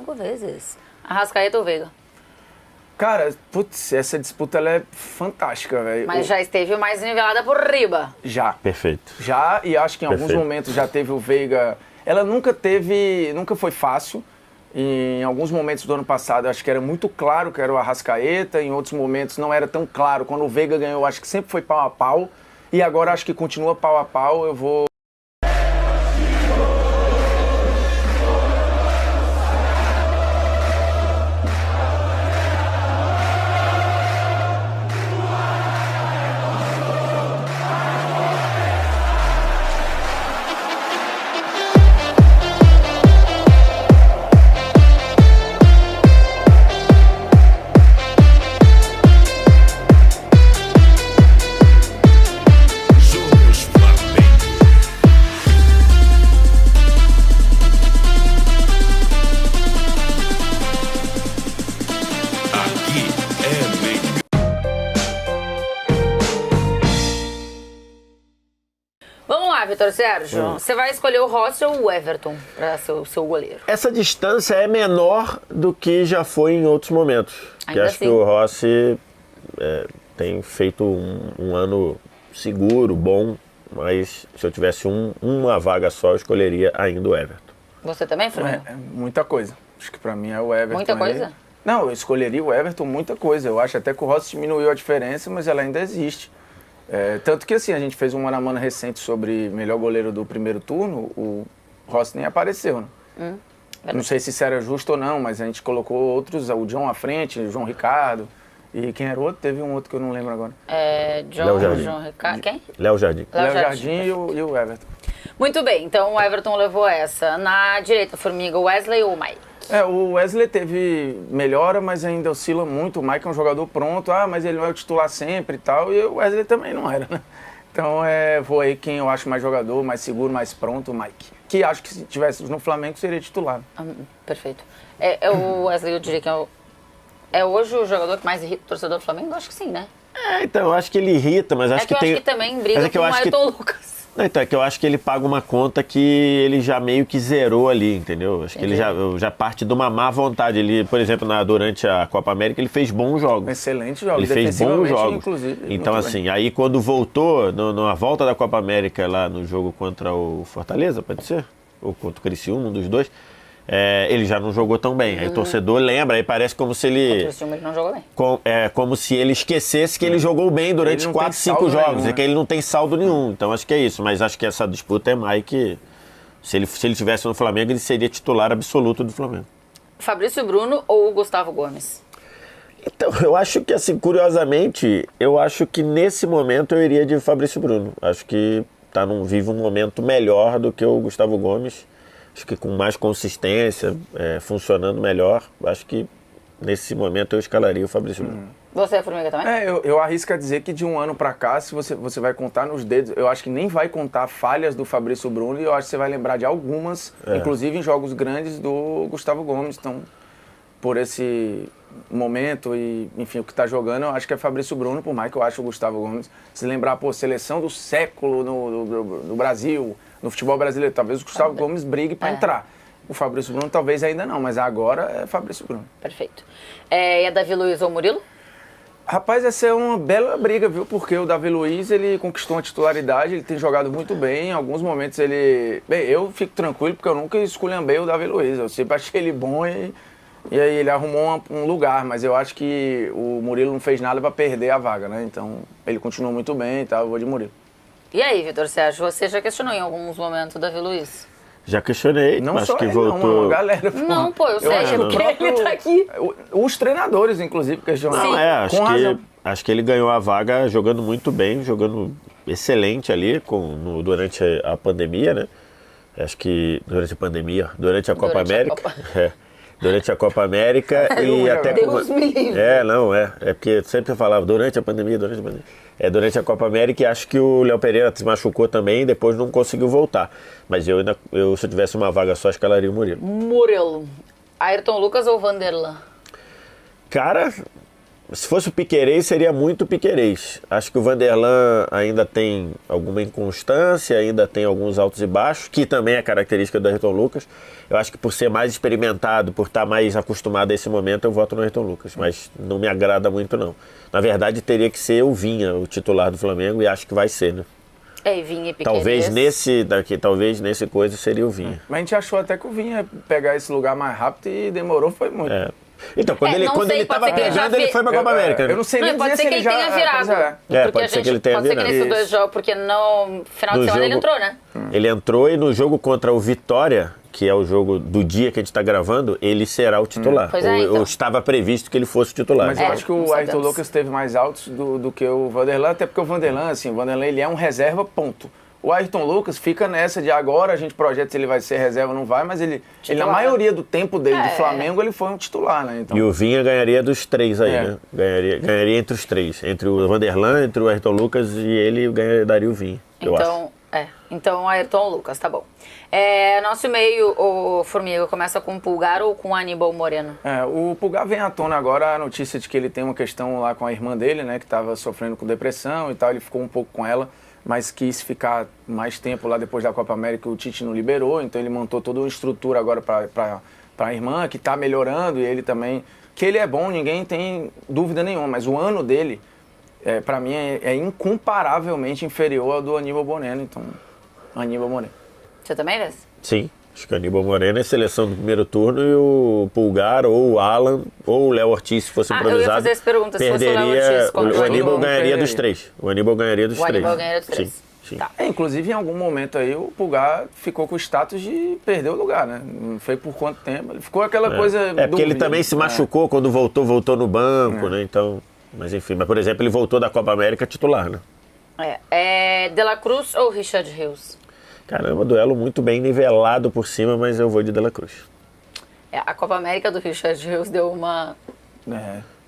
5 vezes. Arrascaeta ou Veiga? Cara, putz, essa disputa ela é fantástica, velho. Mas já esteve mais nivelada por riba. Já. Perfeito. Já, e acho que em alguns momentos já teve o Veiga. Ela nunca foi fácil. Em alguns momentos do ano passado, eu acho que era muito claro que era o Arrascaeta. Em outros momentos não era tão claro. Quando o Veiga ganhou, acho que sempre foi pau a pau. E agora acho que continua pau a pau. Eu vou... Vitor Sérgio, você vai escolher o Rossi ou o Everton para ser o seu goleiro? Essa distância é menor do que já foi em outros momentos. Ainda acho assim. que o Rossi tem feito um ano seguro, bom, mas se eu tivesse uma vaga só, eu escolheria ainda o Everton. Você também, Fernando? Muita coisa. Acho que para mim é o Everton. Muita coisa? Não, eu escolheria o Everton, muita coisa. Eu acho até que o Rossi diminuiu a diferença, mas ela ainda existe. Tanto que assim, a gente fez um mano a mano recente sobre melhor goleiro do primeiro turno, o Rossi nem apareceu, né? Não sei se isso era justo ou não, mas a gente colocou outros, o John à frente, o João Ricardo, e quem era o outro? Teve um outro que eu não lembro agora. João Ricardo, quem? Léo Jardim. Léo Jardim e o Everton. Muito bem, então o Everton levou essa. Na direita, Formiga, Wesley ou Mike? O Wesley teve melhora, mas ainda oscila muito. O Mike é um jogador pronto, mas ele não é o titular sempre e tal. E o Wesley também não era, né? Então vou aí quem eu acho mais jogador, mais seguro, mais pronto, o Mike. Que acho que se tivesse no Flamengo seria titular. Perfeito. O Wesley, eu diria que é hoje o jogador que mais irrita o torcedor do Flamengo? Acho que sim, né? Então, eu acho que ele irrita, mas acho que tem... eu acho que também briga com o Ayrton Lucas. Então, é que eu acho que ele paga uma conta que ele já meio que zerou ali, entendeu? Acho que ele já parte de uma má vontade. Ele, por exemplo, durante a Copa América, ele fez bons jogos. Excelente jogo. Ele fez bons jogos. Inclusive, então, assim, aí quando voltou, na volta da Copa América, lá no jogo contra o Fortaleza, pode ser? Ou contra o Criciúma, um dos dois, ele já não jogou tão bem. Aí o torcedor lembra, aí parece como se ele... O Criciúma ele não jogou bem. Como se ele esquecesse que ele jogou bem durante 4, 5 jogos. Nenhum, né? Que ele não tem saldo nenhum. Então acho que é isso. Mas acho que essa disputa é Mike. Se ele tivesse no Flamengo, ele seria titular absoluto do Flamengo. Fabrício Bruno ou Gustavo Gomes? Então, eu acho que, assim, curiosamente, eu acho que nesse momento eu iria de Fabrício Bruno. Acho que vive um momento melhor do que o Gustavo Gomes. Acho que com mais consistência, funcionando melhor. Acho que nesse momento eu escalaria o Fabrício Bruno. Você é Formiga também? Eu arrisco a dizer que de um ano pra cá, se você vai contar nos dedos, eu acho que nem vai contar falhas do Fabrício Bruno e eu acho que você vai lembrar de algumas, inclusive em jogos grandes do Gustavo Gomes. Então, por esse momento e, enfim, o que tá jogando, eu acho que é Fabrício Bruno, por mais que eu acho o Gustavo Gomes. Se lembrar, seleção do século no Brasil, no futebol brasileiro, talvez o Gustavo Gomes brigue para entrar. O Fabrício Bruno talvez ainda não, mas agora é Fabrício Bruno. Perfeito. E é Davi Luiz ou Murilo? Rapaz, essa é uma bela briga, viu? Porque o Davi Luiz, ele conquistou uma titularidade, ele tem jogado muito bem. Em alguns momentos ele... Bem, eu fico tranquilo porque eu nunca esculhambei o Davi Luiz. Eu sempre achei ele bom e aí ele arrumou um lugar. Mas eu acho que o Murilo não fez nada para perder a vaga, né? Então, ele continuou muito bem e tal, eu vou de Murilo. E aí, Vitor Sérgio, você já questionou em alguns momentos o Davi Luiz? Já questionei, não acho só que ele, voltou... Não, galera. Não, eu sei, porque ele tá aqui. Os treinadores, inclusive, questionaram. Não, acho que ele ganhou a vaga jogando muito bem, jogando excelente ali durante a pandemia, né? Acho que durante a pandemia, durante a Copa América. Durante a Copa América e até... Deus me livre. É porque sempre eu falava durante a pandemia. Durante a Copa América, e acho que o Léo Pereira se machucou também e depois não conseguiu voltar. Mas se eu tivesse uma vaga só, escalaria o Murilo. Murilo. Ayrton Lucas ou Vanderlan? Cara, Se fosse o Piquerez, seria muito Piquerez. Acho que o Vanderlan ainda tem alguma inconstância, ainda tem alguns altos e baixos, que também é característica do Ayrton Lucas. Eu acho que por ser mais experimentado, por estar mais acostumado a esse momento, eu voto no Ayrton Lucas. Mas não me agrada muito, não. Na verdade, teria que ser o Vinha, o titular do Flamengo, e acho que vai ser, né? É, Vinha e Piquerez. Talvez nesse coisa seria o Vinha. Mas a gente achou até que o Vinha ia pegar esse lugar mais rápido e demorou, foi muito. Então, quando ele estava pegando, ele foi pra Copa América. Eu não sei nem pode dizer ser se que ele ele tenha virado. Pode ser que ele tenha virado. Pode ser que nesses dois jogos, porque no final de semana ele entrou, né? Ele entrou e no jogo contra o Vitória, que é o jogo do dia que a gente está gravando, ele será o titular. Pois é, então. Ou estava previsto que ele fosse o titular. Mas eu acho que o Ayrton Lucas teve mais altos do que o Vanderlan, até porque o Vanderlan, ele é um reserva, ponto. O Ayrton Lucas fica nessa de agora a gente projeta se ele vai ser reserva ou não vai, mas ele na maioria do tempo dele do Flamengo, ele foi um titular, né? Então. E o Vinha ganharia dos três aí, né? Ganharia entre os três. Entre o Vanderlan, entre o Ayrton Lucas e ele daria o Vinha, eu acho. Então Ayrton Lucas, tá bom. Nosso meio, o Formiga, começa com o Pulgar ou com o Aníbal Moreno? O Pulgar vem à tona agora a notícia de que ele tem uma questão lá com a irmã dele, né? Que estava sofrendo com depressão e tal, ele ficou um pouco com ela, mas quis ficar mais tempo lá depois da Copa América, o Tite não liberou, então ele montou toda uma estrutura agora para a irmã, que está melhorando, e ele também, que ele é bom, ninguém tem dúvida nenhuma, mas o ano dele, para mim, é incomparavelmente inferior ao do Aníbal Moreno, então, Aníbal Moreno. Você também, Vês? Sim, acho que o Aníbal Moreno é seleção do primeiro turno e o Pulgar, ou o Alan, ou o Léo Ortiz, se fosse improvisado, eu ia fazer essa pergunta, se fosse o Léo Ortiz. O Aníbal ganharia dos três. O Aníbal ganharia dos três. Sim. Tá. Inclusive, em algum momento aí, o Pulgar ficou com o status de perder o lugar, né? Não foi por quanto tempo. Ele ficou aquela coisa... porque ele também se machucou quando voltou no banco, né? Então... Mas enfim, por exemplo, ele voltou da Copa América titular, né? De La Cruz ou Richard Rios? Caramba, duelo muito bem nivelado por cima, mas eu vou de De La Cruz. A Copa América do Richard Rios deu uma...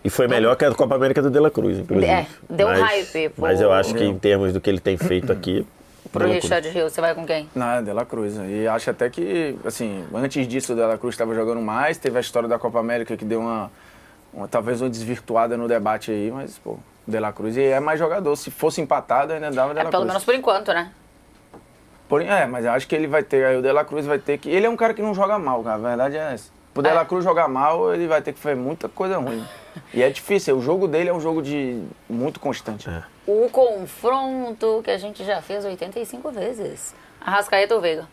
E foi melhor que a Copa América do De La Cruz, inclusive. Deu hype. Mas eu acho que em termos do que ele tem feito aqui... Pro Richard Rios, você vai com quem? Na De La Cruz. E acho até que, assim, antes disso o De La Cruz estava jogando mais, teve a história da Copa América que deu talvez uma desvirtuada no debate aí, mas, pô, De La Cruz é mais jogador. Se fosse empatado, ainda dava De La Cruz. Pelo menos por enquanto, né? Porém, mas eu acho que ele vai ter, aí o De La Cruz vai ter que... Ele é um cara que não joga mal, cara, a verdade é essa. Pro De La Cruz jogar mal, ele vai ter que fazer muita coisa ruim. E é difícil, o jogo dele é um jogo muito constante. O confronto que a gente já fez 85 vezes. Arrascaeta ou Veiga?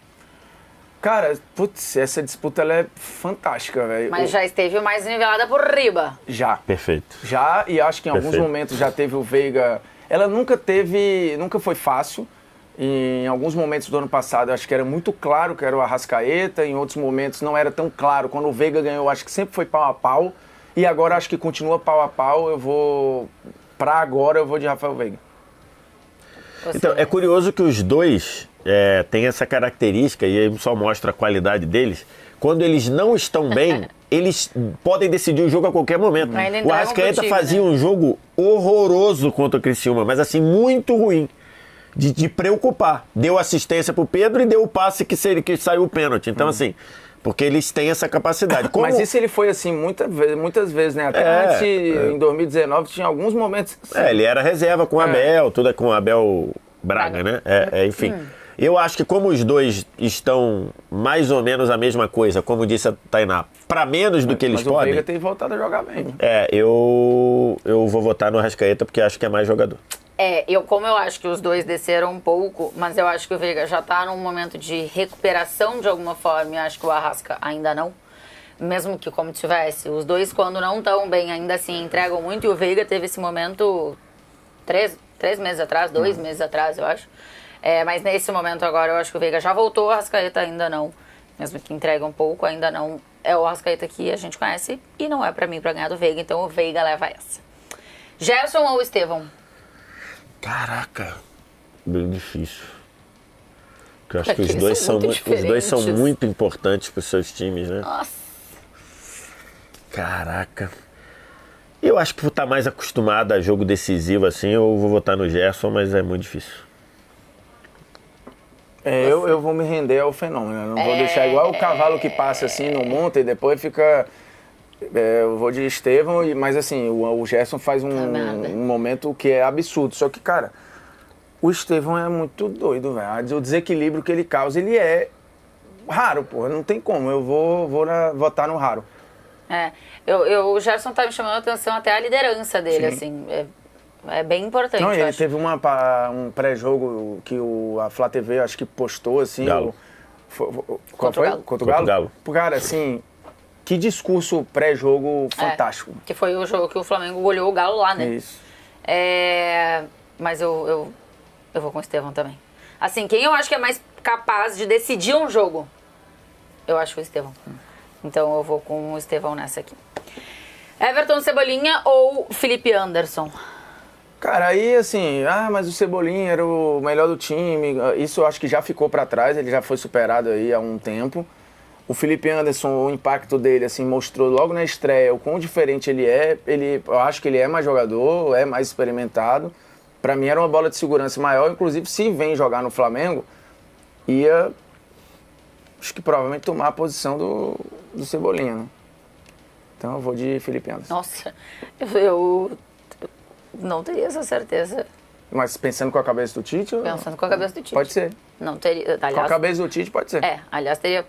Cara, putz, essa disputa ela é fantástica, velho. Mas já esteve mais nivelada por riba. Já. Perfeito. Já, e acho que em alguns momentos já teve o Veiga... Ela nunca foi fácil. E em alguns momentos do ano passado, eu acho que era muito claro que era o Arrascaeta. Em outros momentos não era tão claro. Quando o Veiga ganhou, acho que sempre foi pau a pau. E agora acho que continua pau a pau. Eu vou de Rafael Veiga. Então, é curioso que os dois têm essa característica, e aí só mostra a qualidade deles. Quando eles não estão bem, eles podem decidir o jogo a qualquer momento. O Arrascaeta fazia um jogo horroroso contra o Criciúma, mas assim, muito ruim. De preocupar. Deu assistência pro Pedro e deu o passe que saiu o pênalti. Então, assim, porque eles têm essa capacidade. Mas isso ele foi assim muitas vezes, né? Até antes, em 2019, tinha alguns momentos... Assim. Ele era reserva com o Abel, tudo com o Abel Braga, né? Enfim. Eu acho que como os dois estão mais ou menos a mesma coisa, como disse a Tainá, para menos do que eles podem... Mas o Veiga tem voltado a jogar bem. Eu vou votar no Arrascaeta porque acho que é mais jogador. Como eu acho que os dois desceram um pouco, mas eu acho que o Veiga já tá num momento de recuperação de alguma forma, e acho que o Arrasca ainda não. Mesmo que como tivesse, os dois quando não estão bem, ainda assim entregam muito, e o Veiga teve esse momento 3 meses atrás, 2 meses atrás, eu acho. Mas nesse momento agora eu acho que o Veiga já voltou, o Arrascaeta ainda não. Mesmo que entrega um pouco, ainda não. É o Arrascaeta que a gente conhece e não é pra mim pra ganhar do Veiga, então o Veiga leva essa. Gerson ou Estevão? Caraca, bem difícil. Porque eu acho que os dois são muito importantes para os seus times, né? Nossa. Caraca. Eu acho que por estar mais acostumado a jogo decisivo assim, eu vou votar no Gerson, mas é muito difícil. Eu vou me render ao fenômeno. Não vou deixar igual o cavalo que passa assim no monte e depois fica Eu vou de Estevão, mas assim, o Gerson faz um momento que é absurdo. Só que, cara, o Estevão é muito doido, velho. O desequilíbrio que ele causa, ele é raro, porra. Não tem como. Eu vou votar no raro. O Gerson tá me chamando a atenção até a liderança dele, assim. É bem importante. Não, ele teve um pré-jogo que a Flá TV acho que postou, assim. Galo. Qual foi? Contra o Galo? Cara, assim, que discurso pré-jogo fantástico. Que foi o jogo que o Flamengo goleou o Galo lá, né? Isso. Mas eu vou com o Estevão também. Assim, quem eu acho que é mais capaz de decidir um jogo? Eu acho que o Estevão. Então eu vou com o Estevão nessa aqui. Everton Cebolinha ou Felipe Anderson? Cara, aí assim, mas o Cebolinha era o melhor do time, isso eu acho que já ficou pra trás, ele já foi superado aí há um tempo. O Felipe Anderson, o impacto dele, assim, mostrou logo na estreia o quão diferente ele é. Eu acho que ele é mais jogador, é mais experimentado. Pra mim era uma bola de segurança maior, inclusive se vem jogar no Flamengo, acho que provavelmente tomar a posição do Cebolinha, né? Então eu vou de Felipe Anderson. Nossa, eu não teria essa certeza. Mas pensando com a cabeça do Tite? Pensando com a cabeça do Tite. Pode ser. Não teria. Aliás, com a cabeça do Tite, pode ser. Aliás, teria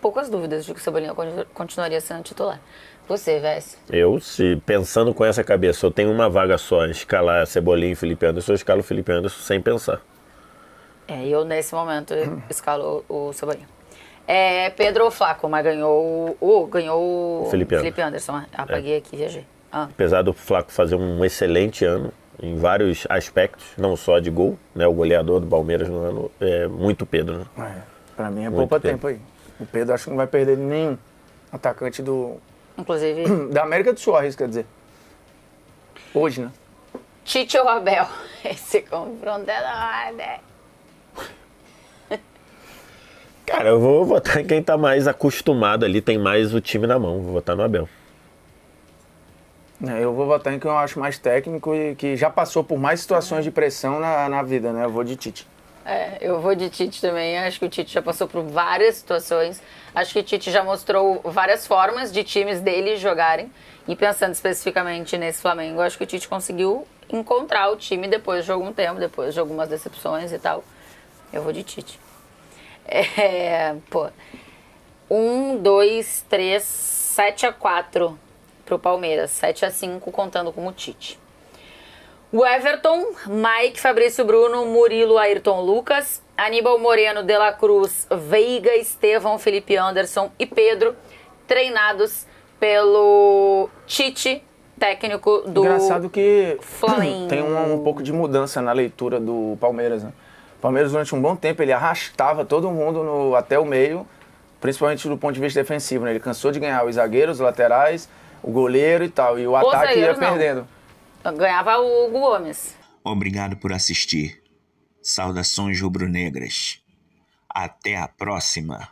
poucas dúvidas de que o Cebolinha continuaria sendo titular. Você, Vess? Pensando com essa cabeça, eu tenho uma vaga só em escalar Cebolinha e Felipe Anderson, eu escalo o Felipe Anderson sem pensar. Eu nesse momento escalo o Cebolinha. Pedro ou Flaco, mas ganhou o Felipe Anderson. Apaguei aqui, viajei. Apesar do Flaco fazer um excelente ano em vários aspectos, não só de gol, né? O goleador do Palmeiras no ano é muito Pedro, né? Pra mim é pouco tempo aí. O Pedro acho que não vai perder nenhum atacante inclusive da América do Sul, quer dizer. Hoje, né? Tite ou Abel? Esse confronto é da né? Cara, eu vou votar em quem tá mais acostumado ali, tem mais o time na mão. Vou votar no Abel. Eu vou votar em quem eu acho mais técnico e que já passou por mais situações de pressão na vida, né? Eu vou de Tite. Eu vou de Tite também. Acho que o Tite já passou por várias situações. Acho que o Tite já mostrou várias formas de times dele jogarem. E pensando especificamente nesse Flamengo, acho que o Tite conseguiu encontrar o time depois de algum tempo, depois de algumas decepções e tal. Eu vou de Tite. 1, 2, 3, 7-4 pro Palmeiras. 7-5 contando com o Tite. O Everton, Mike, Fabrício Bruno, Murilo, Ayrton Lucas, Aníbal Moreno, De La Cruz, Veiga, Estevão, Felipe Anderson e Pedro, treinados pelo Tite, técnico do Engraçado que Flamengo. Tem um pouco de mudança na leitura do Palmeiras, né? O Palmeiras, durante um bom tempo, ele arrastava todo mundo até o meio, principalmente do ponto de vista defensivo, né? Ele cansou de ganhar os zagueiros, os laterais, o goleiro e tal, e o ataque ia perdendo. Ganhava o Hugo Gomes. Obrigado por assistir. Saudações rubro-negras. Até a próxima.